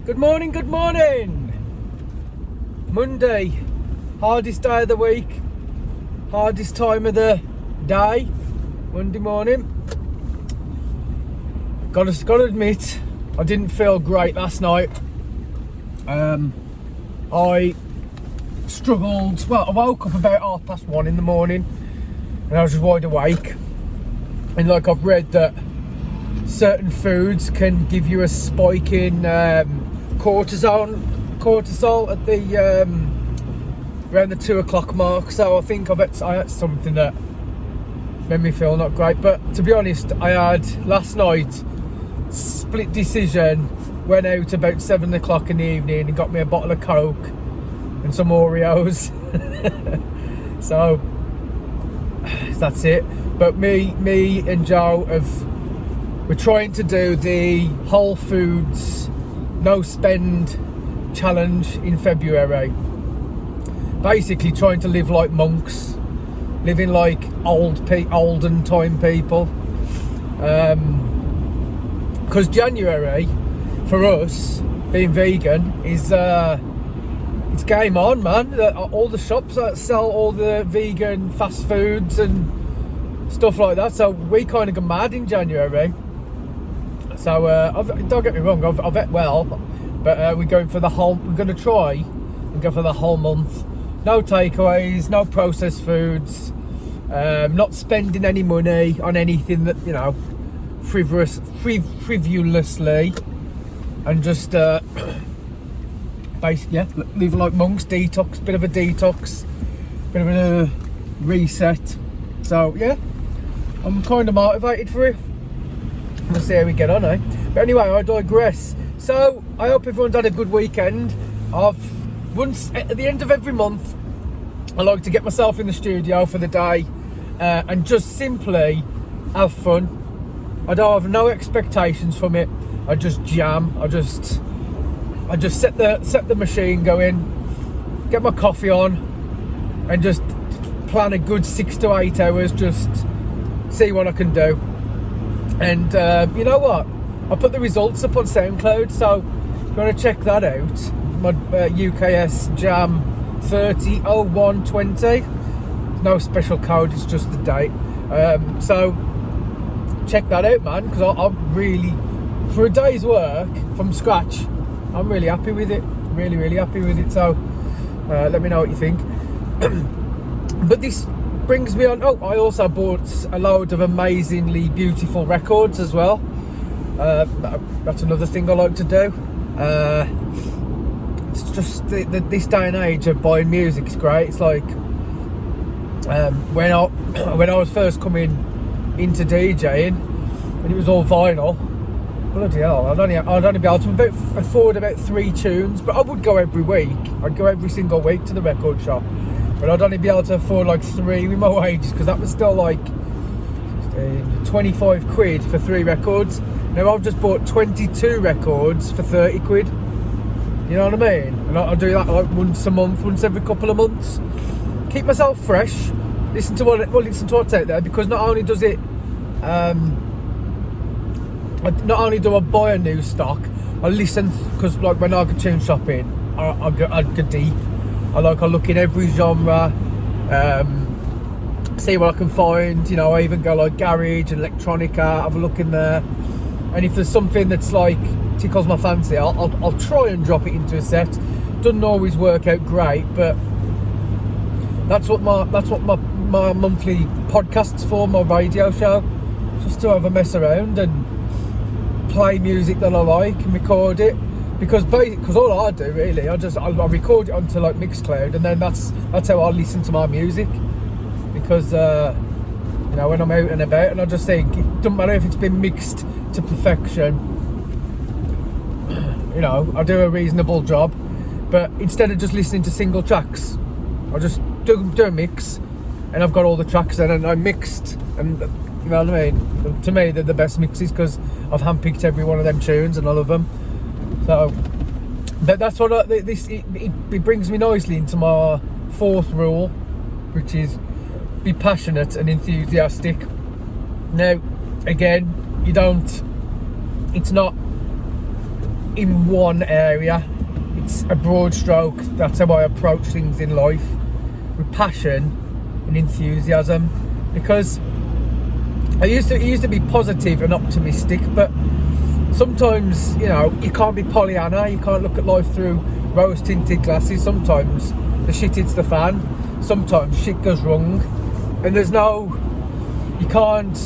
Good morning, good morning. Monday, hardest day of the week, hardest time of the day, Monday morning. Gotta admit, I didn't feel great last night. I struggled, I woke up about 1:30 in the morning and I was just wide awake. And like I've read that certain foods can give you a spike in cortisol at the around the 2 o'clock mark. So I think I had something that made me feel not great. But to be honest, I had last night split decision. Went out about 7 o'clock in the evening and got me a bottle of Coke and some Oreos. So that's it. But me and Joe we're trying to do the Whole Foods no spend challenge in February. Basically trying to live like monks, living like olden time people. Because January for us being vegan is it's game on, man. All the shops that sell all the vegan fast foods and stuff like that, so we kind of go mad in January. So don't get me wrong, I've ate well, but we're going to try and go for the whole month. No takeaways, no processed foods, not spending any money on anything that, you know, frivolously, and just basically, yeah, live like monks, bit of a detox, bit of a reset. So yeah, I'm kind of motivated for it. We'll see how we get on, eh? But anyway, I digress. So I hope everyone's had a good weekend. Once at the end of every month, I like to get myself in the studio for the day and just simply have fun. I don't have no expectations from it. I just jam. I just set the machine going, get my coffee on, and just plan a good 6 to 8 hours. Just see what I can do. And you know what? I put the results up on SoundCloud, so if you want to check that out, my UKS Jam 300120. No special code, it's just the date. So check that out, man, because I'm really, for a day's work from scratch, I'm really happy with it. Really happy with it. So let me know what you think. But this brings me on. Oh, I also bought a load of amazingly beautiful records as well. That's another thing I like to do. It's just this day and age of buying music is great. It's like when I was first coming into DJing and it was all vinyl. Bloody hell! I'd only be able to afford about 3 tunes, but I would go every week. I'd go every single week to the record shop. But I'd only be able to afford like 3 with my wages, because that was still like 25 quid for 3 records. Now I've just bought 22 records for 30 quid. You know what I mean? And I'll do that like once a month, once every couple of months. Keep myself fresh. Listen to what's out there, because not only does it, not only do I buy a new stock, I listen, because like when I go tune shopping, I go deep. I look in every genre, see what I can find. You know, I even go like garage and electronica, have a look in there. And if there's something that's like tickles my fancy, I'll try and drop it into a set. Doesn't always work out great, but that's what my monthly podcast's for, my radio show, just to have a mess around and play music that I like and record it. Because all I do really, I record it onto like Mixcloud, and then that's how I listen to my music. Because you know, when I'm out and about, and I just think it doesn't matter if it's been mixed to perfection. You know, I do a reasonable job, but instead of just listening to single tracks, I just do a mix, and I've got all the tracks in, and I mixed, and you know what I mean. To me, they're the best mixes because I've handpicked every one of them tunes, and I love them. So that's what it brings me nicely into my 4th rule, which is be passionate and enthusiastic. Now, again, it's not in one area. It's a broad stroke. That's how I approach things in life, with passion and enthusiasm. Because I used to be positive and optimistic, but sometimes, you know, you can't be Pollyanna. You can't look at life through rose-tinted glasses. Sometimes the shit hits the fan. Sometimes shit goes wrong, and you can't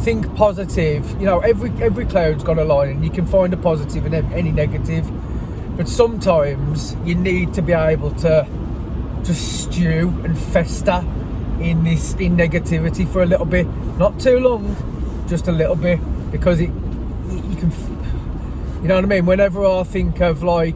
think positive. You know, every cloud's got a line, and you can find a positive in any negative. But sometimes you need to be able to just stew and fester in negativity for a little bit, not too long, just a little bit, because you can, you know what I mean. Whenever I think of like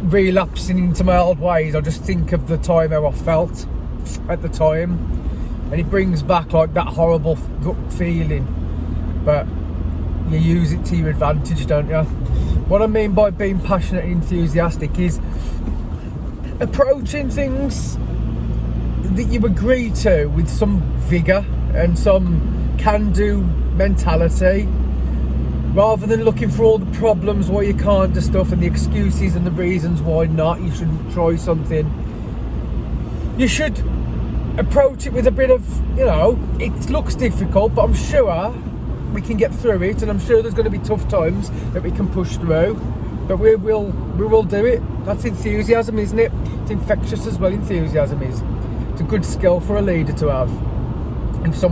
relapsing into my old ways, I just think of the time how I felt at the time, and it brings back like that horrible gut feeling, but you use it to your advantage, don't you? What I mean by being passionate and enthusiastic is approaching things that you agree to with some vigour and some can-do mentality, rather than looking for all the problems why you can't do stuff and the excuses and the reasons why not you shouldn't try something. You should approach it with a bit of, you know, it looks difficult, but I'm sure we can get through it, and I'm sure there's going to be tough times that we can push through, but we will do it. That's enthusiasm, isn't it? It's infectious as well. Enthusiasm is. It's a good skill for a leader to have. If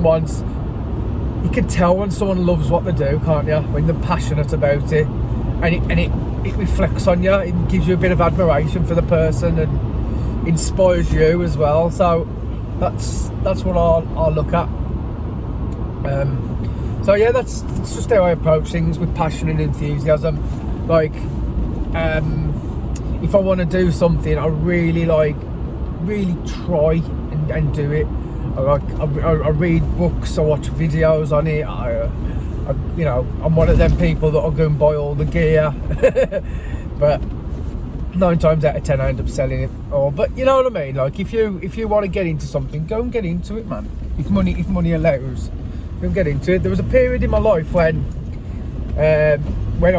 you can tell when someone loves what they do, can't you? When they're passionate about it, and it reflects on you. It gives you a bit of admiration for the person and inspires you as well. So that's what I'll look at. So yeah, that's just how I approach things, with passion and enthusiasm. Like, if I want to do something, I really try and do it. I read books, I watch videos on it. You know, I'm one of them people that will go and buy all the gear, but 9 times out of 10 I end up selling it all. But you know what I mean? Like, if you want to get into something, go and get into it, man. If money allows, go and get into it. There was a period in my life when I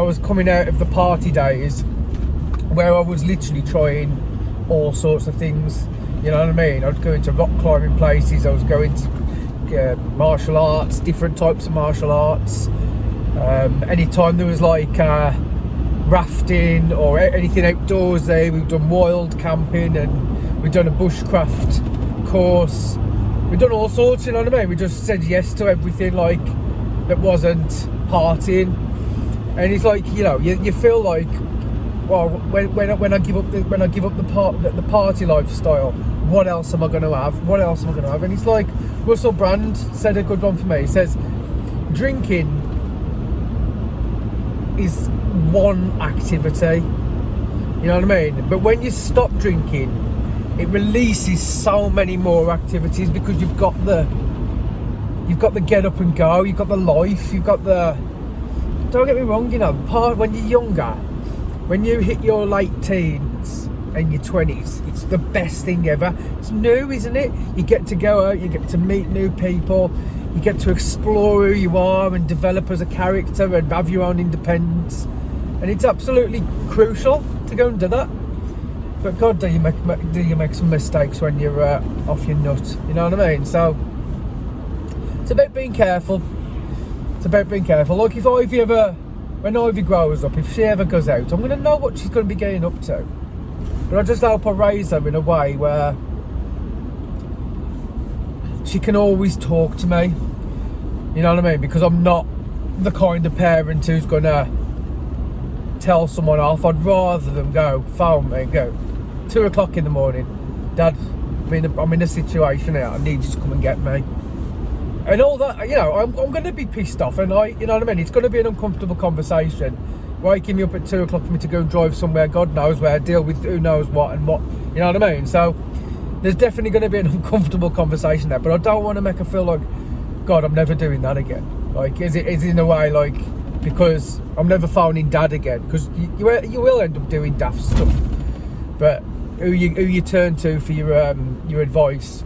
was coming out of the party days, where I was literally trying all sorts of things. You know what I mean? I was going to rock climbing places, I was going to martial arts, different types of martial arts. Anytime there was like rafting or anything outdoorsy, we've done wild camping, and we've done a bushcraft course. We've done all sorts, you know what I mean? We just said yes to everything, like, that wasn't partying. And it's like, you know, you feel like, well, when I give up the party lifestyle, what else am I going to have? What else am I going to have? And it's like Russell Brand said a good one for me. He says, drinking is one activity. You know what I mean? But when you stop drinking, it releases so many more activities, because you've got the get up and go, you've got the life, you've got the, don't get me wrong, you know, when you're younger, when you hit your late teens and your 20s, it's the best thing ever. It's new, isn't it? You get to go out, you get to meet new people, you get to explore who you are and develop as a character and have your own independence, and it's absolutely crucial to go and do that. But God, do you make some mistakes when you're off your nut? You know what I mean? So it's about being careful. It's about being careful. Like, when Ivy grows up, if she ever goes out, I'm going to know what she's going to be getting up to. But I just hope I raise her in a way where she can always talk to me. You know what I mean? Because I'm not the kind of parent who's going to tell someone off. I'd rather them go, phone me, go, 2 o'clock in the morning, Dad, I'm in a situation here, I need you to come and get me. And all that, you know, I'm going to be pissed off, and you know what I mean? It's going to be an uncomfortable conversation, waking me up at 2 o'clock for me to go and drive somewhere, God knows where, deal with who knows what and what, you know what I mean? So there's definitely going to be an uncomfortable conversation there, but I don't want to make her feel like, God, I'm never doing that again. Like, is it in a way, like, because I'm never phoning Dad again, because you will end up doing daft stuff, but who you turn to for your advice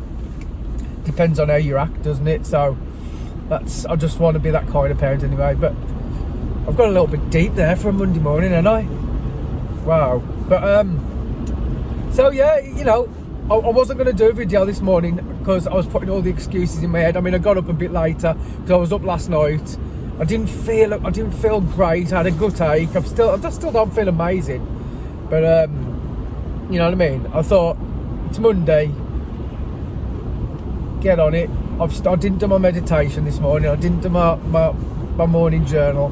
depends on how you act, doesn't it? So I just want to be that kind of parent anyway. But I've got a little bit deep there for a Monday morning, haven't I? Wow. But so yeah, you know, I wasn't going to do a video this morning because I was putting all the excuses in my head. I mean, I got up a bit later because I was up last night. I didn't feel great. I had a gut ache. I still don't feel amazing. But you know what I mean? I thought, it's Monday, get on it. I didn't do my meditation this morning. I didn't do my morning journal.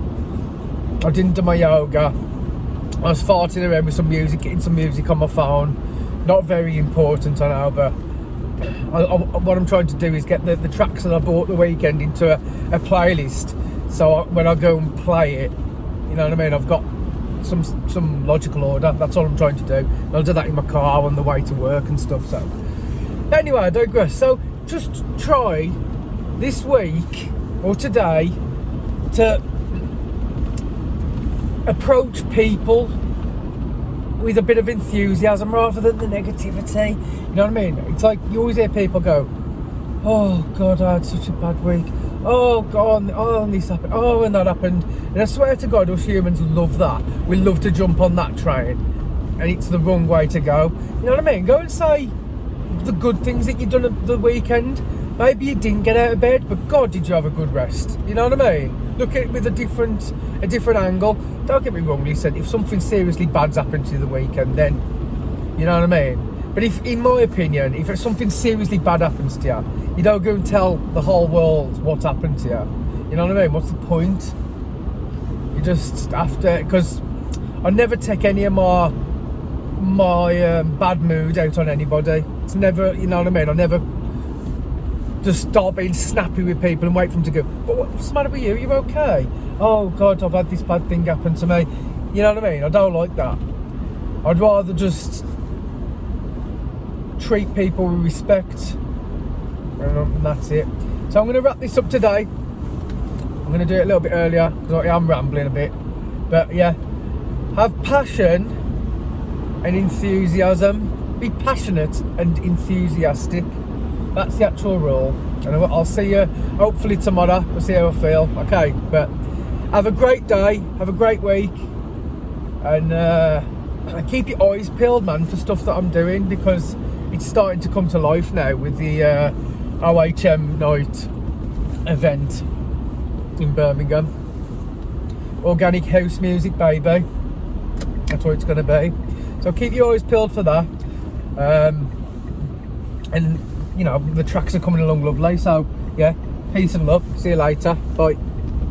I didn't do my yoga. I was farting around with some music, getting some music on my phone. Not very important, I know, but what I'm trying to do is get the tracks that I bought the weekend into a playlist. So when I go and play it, you know what I mean, I've got some logical order. That's all I'm trying to do. I'll do that in my car on the way to work and stuff. So anyway, I digress. So just try this week or today to approach people with a bit of enthusiasm rather than the negativity. You know what I mean? It's like you always hear people go, oh God, I had such a bad week. Oh God, oh, and this happened. Oh, and that happened. And I swear to God, us humans love that. We love to jump on that train, and it's the wrong way to go. You know what I mean? Go and say the good things that you've done at the weekend. Maybe you didn't get out of bed, but God, did you have a good rest? You know what I mean? Look at it with a different angle. Don't get me wrong, listen, if something seriously bad's happened to you the weekend, then, you know what I mean? But if, in my opinion, if something seriously bad happens to you, you don't go and tell the whole world what's happened to you. You know what I mean? What's the point? You just have to, because I never take any of my bad mood out on anybody. It's never, you know what I mean? I never just start being snappy with people and wait for them to go, but what's the matter with you? Are you okay? Oh God, I've had this bad thing happen to me. You know what I mean? I don't like that. I'd rather just treat people with respect, and that's it. So I'm going to wrap this up today. I'm going to do it a little bit earlier because I am rambling a bit. But yeah, have passion and enthusiasm. Be passionate and enthusiastic. That's the actual rule. And I'll see you hopefully tomorrow. We'll see how I feel. Okay, but have a great day. Have a great week. And keep your eyes peeled, man, for stuff that I'm doing, because it's starting to come to life now with the OHM night event in Birmingham. Organic house music, baby. That's what it's going to be. So keep your eyes peeled for that. And you know, the tracks are coming along lovely. So yeah, peace and love. See you later. Bye.